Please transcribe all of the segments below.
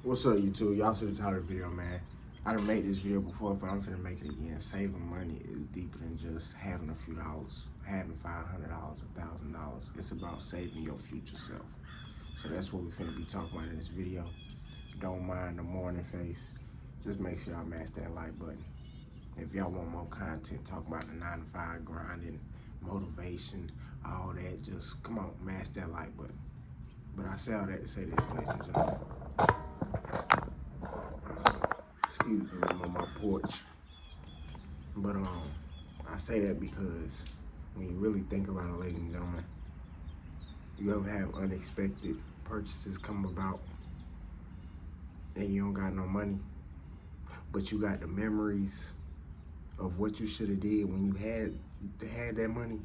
What's up, YouTube? Y'all see the title of the video, man. I done made this video before, but I'm finna make it again. Saving money is deeper than just having a few dollars, having $500, $1,000. It's about saving your future self. So that's what we finna be talking about in this video. Don't mind the morning face. Just make sure y'all mash that like button. If y'all want more content, talk about the 9 to 5 grinding, motivation, all that, just come on, mash that like button. But I say all that to say this, ladies and gentlemen. Excuse me, I'm on my porch. But I say that because when you really think about it, ladies and gentlemen, you ever have unexpected purchases come about and you don't got no money, but you got the memories of what you should have did when you had that money?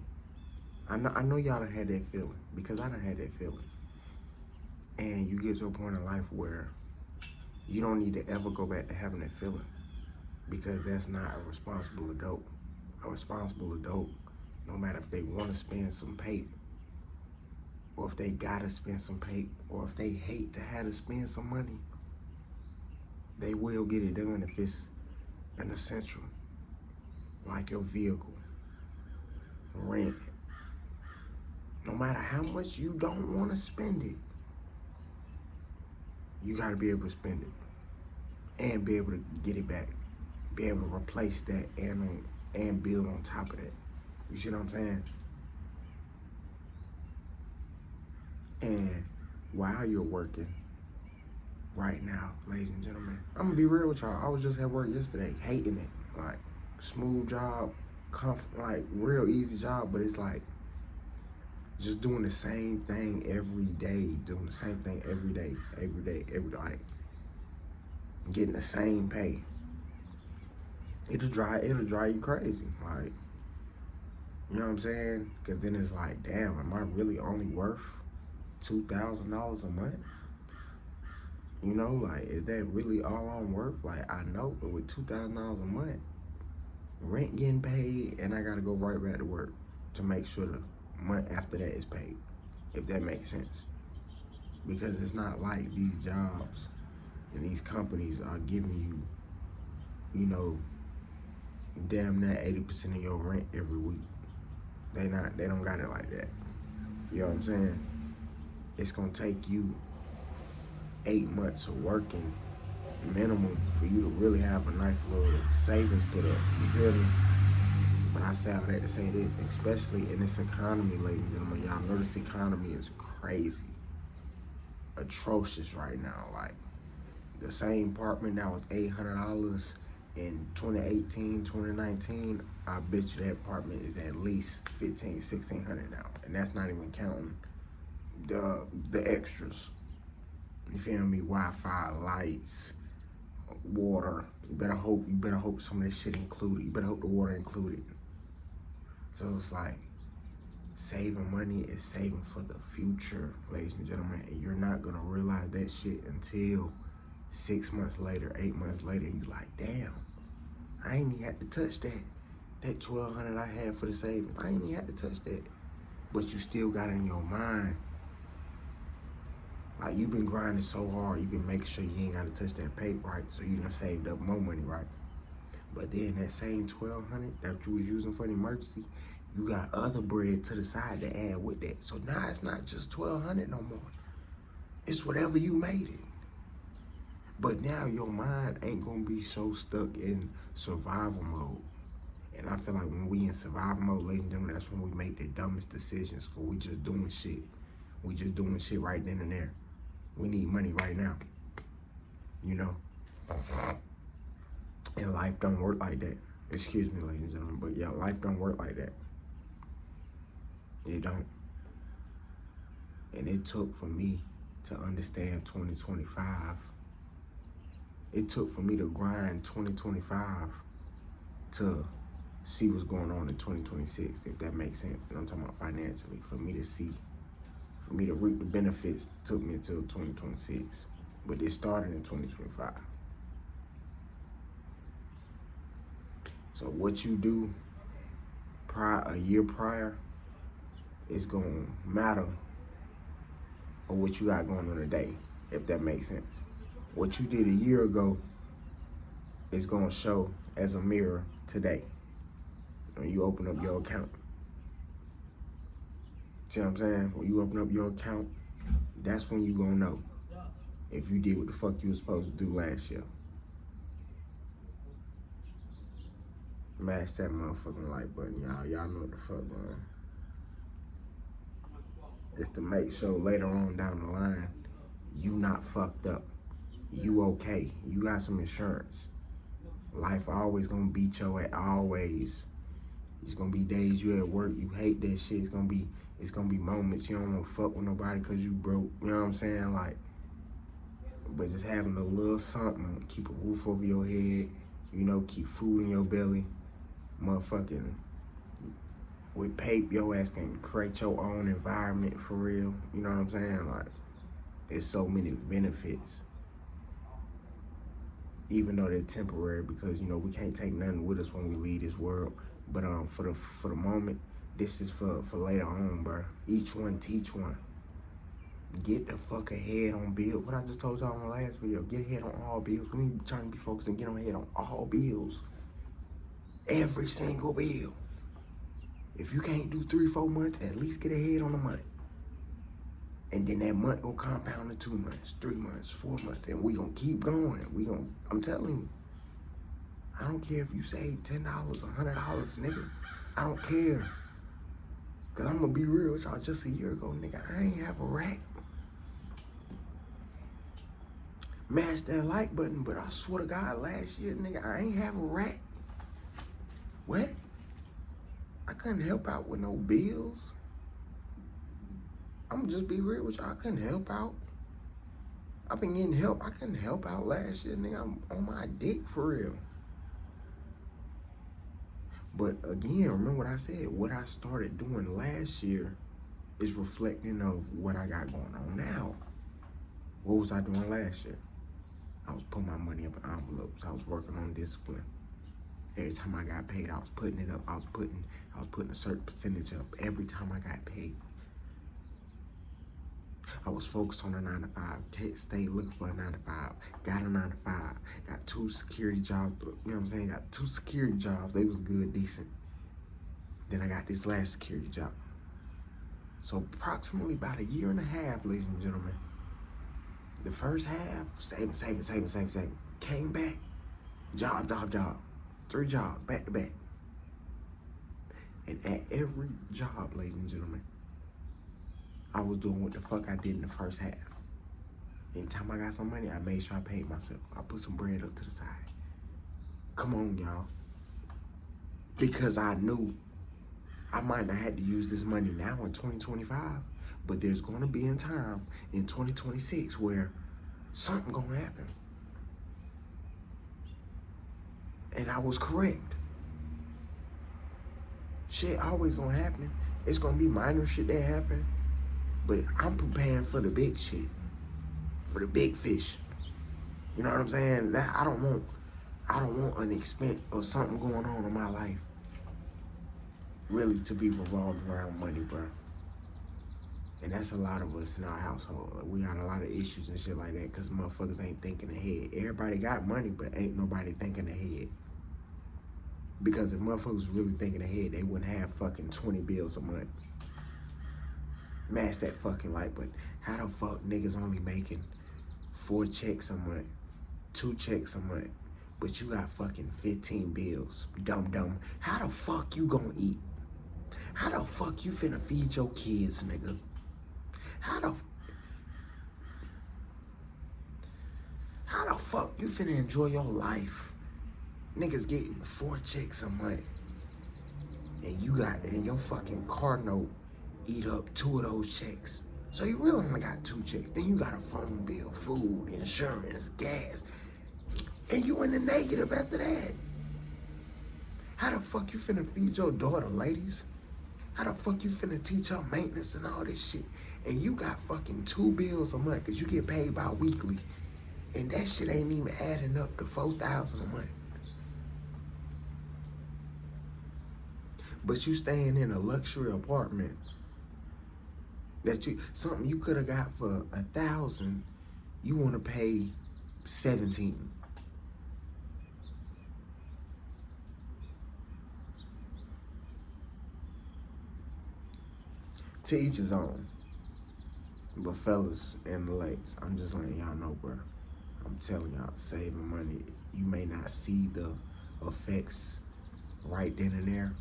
I know y'all done had that feeling, because I done had that feeling. And you get to a point in life where you don't need to ever go back to having that feeling, because that's not a responsible adult. A responsible adult, no matter if they want to spend some paper, or if they gotta spend some paper, or if they hate to have to spend some money, they will get it done if it's an essential, like your vehicle, rent. No matter how much you don't want to spend it, you gotta be able to spend it and be able to get it back, be able to replace that and build on top of that. You see what I'm saying? And while you're working right now, ladies and gentlemen, I'm gonna be real with y'all. I was just at work yesterday, hating it. Like, smooth job, like real easy job, but it's like just doing the same thing every day, like getting the same pay. It'll drive you crazy. Like, you know what I'm saying? Because then it's like, damn, am I really only worth $2,000 a month? You know, like, is that really all I'm worth? Like, I know, but with $2,000 a month, rent getting paid, and I gotta go right back to work to make sure the month after that is paid, if that makes sense. Because it's not like these jobs and these companies are giving you, you know, damn near 80% of your rent every week. They don't got it like that. You know what I'm saying? It's gonna take you 8 months of working minimum for you to really have a nice little savings put up. You feel me? But I say all that to say this, especially in this economy, ladies and gentlemen, y'all know this economy is crazy, atrocious right now. Like, the same apartment that was $800 in 2018, 2019, I bet you that apartment is at least $1,500, $1,600 now. And that's not even counting the extras. You feel me? Wi-Fi, lights, water. You better hope some of this shit included. You better hope the water included. So it's like, saving money is saving for the future, ladies and gentlemen. And you're not gonna realize that shit until 6 months later, 8 months later, and you're like, damn, I ain't even had to touch that. That $1,200 I had for the savings, I ain't even had to touch that. But you still got it in your mind. Like, you've been grinding so hard, you've been making sure you ain't gotta touch that paper, right? So you done saved up more money, right? But then that same $1,200 that you was using for the emergency, you got other bread to the side to add with that. So now it's not just $1,200 no more. It's whatever you made it. But now your mind ain't gonna be so stuck in survival mode. And I feel like when we in survival mode, ladies and gentlemen, that's when we make the dumbest decisions. Cause we just doing shit. We just doing shit right then and there. We need money right now. You know? And life don't work like that. Excuse me, ladies and gentlemen, but yeah, life don't work like that. It don't. And it took for me to understand 2025. It took for me to grind 2025 to see what's going on in 2026, if that makes sense. And I'm talking about financially. For me to see, for me to reap the benefits, took me until 2026. But it started in 2025. So what you do a year prior is gonna matter on what you got going on today, if that makes sense. What you did a year ago is gonna show as a mirror today when you open up your account. See what I'm saying? When you open up your account, that's when you gonna know if you did what the fuck you was supposed to do last year. Smash that motherfucking like button, y'all. Y'all know what the fuck, man. Just to make sure later on down the line, you not fucked up. You okay. You got some insurance. Life always gonna beat your ass, always. It's gonna be days you at work, you hate that shit. It's gonna be moments you don't wanna fuck with nobody cause you broke. You know what I'm saying? Like, but just having a little something, keep a roof over your head, you know, keep food in your belly, motherfucking with paper, your ass can create your own environment for real. You know what I'm saying? Like, there's so many benefits. Even though they're temporary because, you know, we can't take nothing with us when we leave this world. But for the moment, this is for later on, bro. Each one teach one. Get the fuck ahead on bills. What I just told y'all in the last video, get ahead on all bills. We need trying to be focused and get ahead on all bills. Every single bill. If you can't do 3-4 months, at least get ahead on a month. And then that month will compound to 2 months, 3 months, 4 months, and we gonna keep going. I'm telling you, I don't care if you save $10, $100, nigga. I don't care. Cause I'm gonna be real with y'all, just a year ago, nigga, I ain't have a rack. Mash that like button, but I swear to God, last year, nigga, I ain't have a rack. What? I couldn't help out with no bills. I'm just be real with y'all, I couldn't help out. I've been getting help. I couldn't help out last year, nigga. I'm on my dick for real. But again, remember what I said. What I started doing last year is reflecting of what I got going on now. What was I doing last year? I was putting my money up in envelopes. I was working on discipline. Every time I got paid, I was putting it up. I was putting a certain percentage up every time I got paid. I was focused on a 9-to-5, stayed looking for a 9-to-5, got a 9-to-5, got 2 security jobs, you know what I'm saying? Got 2 security jobs, they was good, decent. Then I got this last security job. So approximately about a year and a half, ladies and gentlemen. The first half, saving. Came back, job. 3 jobs, back to back. And at every job, ladies and gentlemen, I was doing what the fuck I did in the first half. Anytime I got some money, I made sure I paid myself. I put some bread up to the side. Come on, y'all. Because I knew I might not have to use this money now in 2025, but there's gonna be a time in 2026 where something gonna happen. And I was correct. Shit always gonna happen. It's gonna be minor shit that happen. But I'm preparing for the big shit, for the big fish. You know what I'm saying? That I don't want an expense or something going on in my life really to be revolved around money, bro. And that's a lot of us in our household. Like, we got a lot of issues and shit like that because motherfuckers ain't thinking ahead. Everybody got money, but ain't nobody thinking ahead. Because if motherfuckers was really thinking ahead, they wouldn't have fucking 20 bills a month. Mash that fucking like button. How the fuck niggas only making 4 checks a month, 2 checks a month, but you got fucking 15 bills? Dumb. How the fuck you gonna eat? How the fuck you finna feed your kids, nigga? How the fuck you finna enjoy your life? Niggas getting 4 checks a month, and your fucking car note eat up 2 of those checks. So you really only got 2 checks. Then you got a phone bill, food, insurance, gas, and you in the negative after that. How the fuck you finna feed your daughter, ladies? How the fuck you finna teach her maintenance and all this shit? And you got fucking 2 bills a month because you get paid bi-weekly. And that shit ain't even adding up to $4,000 a month. But you staying in a luxury apartment that something you could have got for $1,000, you want to pay 17. To each his own. But fellas and the ladies, I'm just letting y'all know, bro. I'm telling y'all, saving money, you may not see the effects right then and there,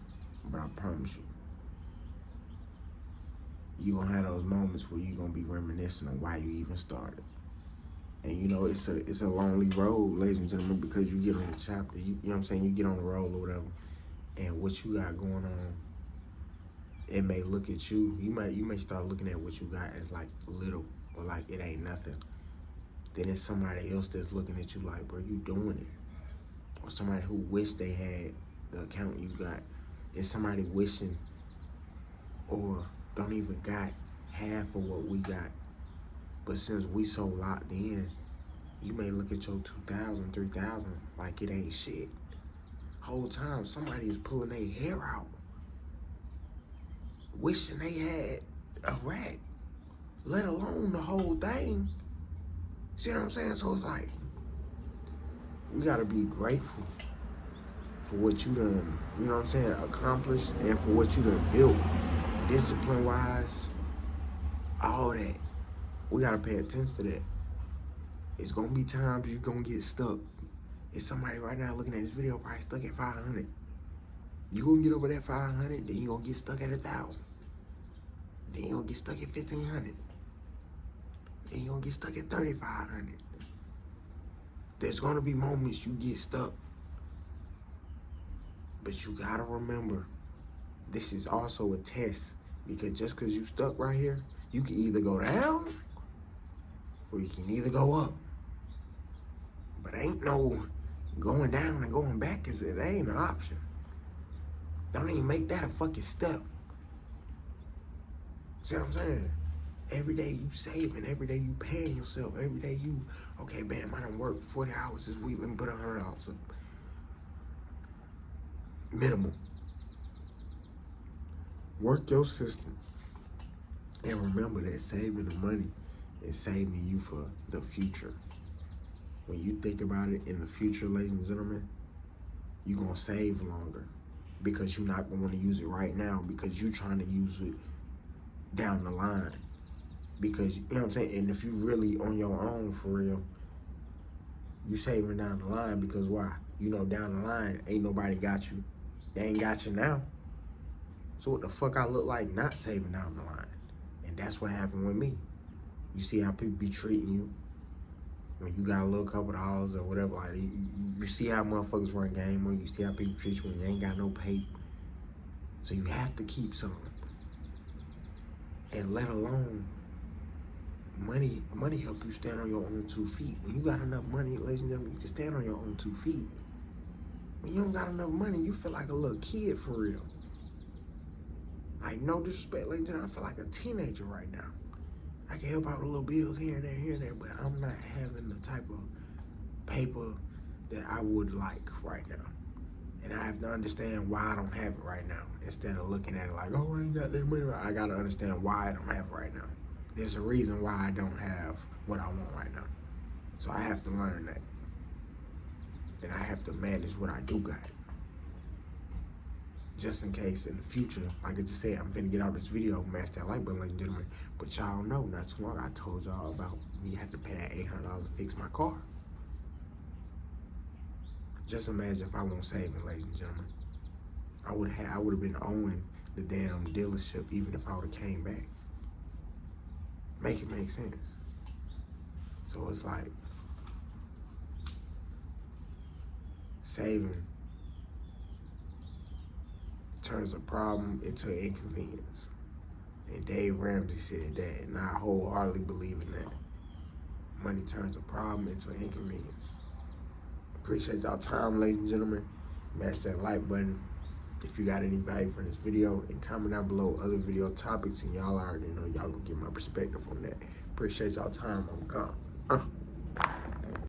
but I promise you, you're gonna have those moments where you're gonna be reminiscing on why you even started. And you know, it's a lonely road, ladies and gentlemen, because you get on the chapter, you know what I'm saying, you get on the road or whatever, and what you got going on, it may look at you, you may start looking at what you got as like little or like it ain't nothing. Then it's somebody else that's looking at you like, bro, you doing it. Or somebody who wish they had the account you got. It's somebody wishing or don't even got half of what we got. But since we so locked in, you may look at your 2,000, 3,000 like it ain't shit. Whole time somebody is pulling their hair out, wishing they had a rack, let alone the whole thing. See what I'm saying? So it's like, we gotta be grateful for what you done, you know what I'm saying, accomplished, and for what you done built, discipline-wise, all that. We gotta pay attention to that. It's gonna be times you're gonna get stuck. It's somebody right now looking at this video probably stuck at 500. You gonna get over that 500, then you gonna get stuck at 1,000. Then you gonna get stuck at 1,500. Then you gonna get stuck at 3,500. There's gonna be moments you get stuck. But you gotta remember, this is also a test, because just because you stuck right here, you can either go down or you can either go up. But ain't no going down and going back, because it ain't an option. Don't even make that a fucking step. See what I'm saying? Every day you saving, every day you paying yourself, every day you, okay, bam, I done worked 40 hours this week, let me put $100 up. Minimum. Work your system. And remember that saving the money is saving you for the future. When you think about it in the future, ladies and gentlemen, you're going to save longer, because you're not going to want to use it right now, because you're trying to use it down the line. Because, you know what I'm saying? And if you really on your own for real, you saving down the line, because why? You know down the line, ain't nobody got you. They ain't got you now. So what the fuck I look like not saving down the line? And that's what happened with me. You see how people be treating you when you got a little couple of dollars or whatever. Like you see how motherfuckers run game, or you see how people treat you when you ain't got no pay. So you have to keep some. And let alone money help you stand on your own 2 feet. When you got enough money, ladies and gentlemen, you can stand on your own 2 feet. When you don't got enough money, you feel like a little kid for real. Like, no disrespect, ladies and gentlemen, I feel like a teenager right now. I can help out with little bills here and there, but I'm not having the type of paper that I would like right now. And I have to understand why I don't have it right now, instead of looking at it like, oh, I ain't got that money. I gotta understand why I don't have it right now. There's a reason why I don't have what I want right now. So I have to learn that. And I have to manage what I do got. Just in case in the future, like I just said, I'm finna get out this video, mash that like button, ladies and gentlemen. But y'all know, not too long, I told y'all about me had to pay that $800 to fix my car. Just imagine if I wasn't saving, ladies and gentlemen. I would have been owing the damn dealership even if I would have came back. Make it make sense. So it's like, saving turns a problem into an inconvenience. And Dave Ramsey said that, and I wholeheartedly believe in that. Money turns a problem into an inconvenience. Appreciate y'all time, ladies and gentlemen. Mash that like button if you got any value from this video, and comment down below other video topics, and y'all already know y'all gonna get my perspective on that. Appreciate y'all time. I'm gone.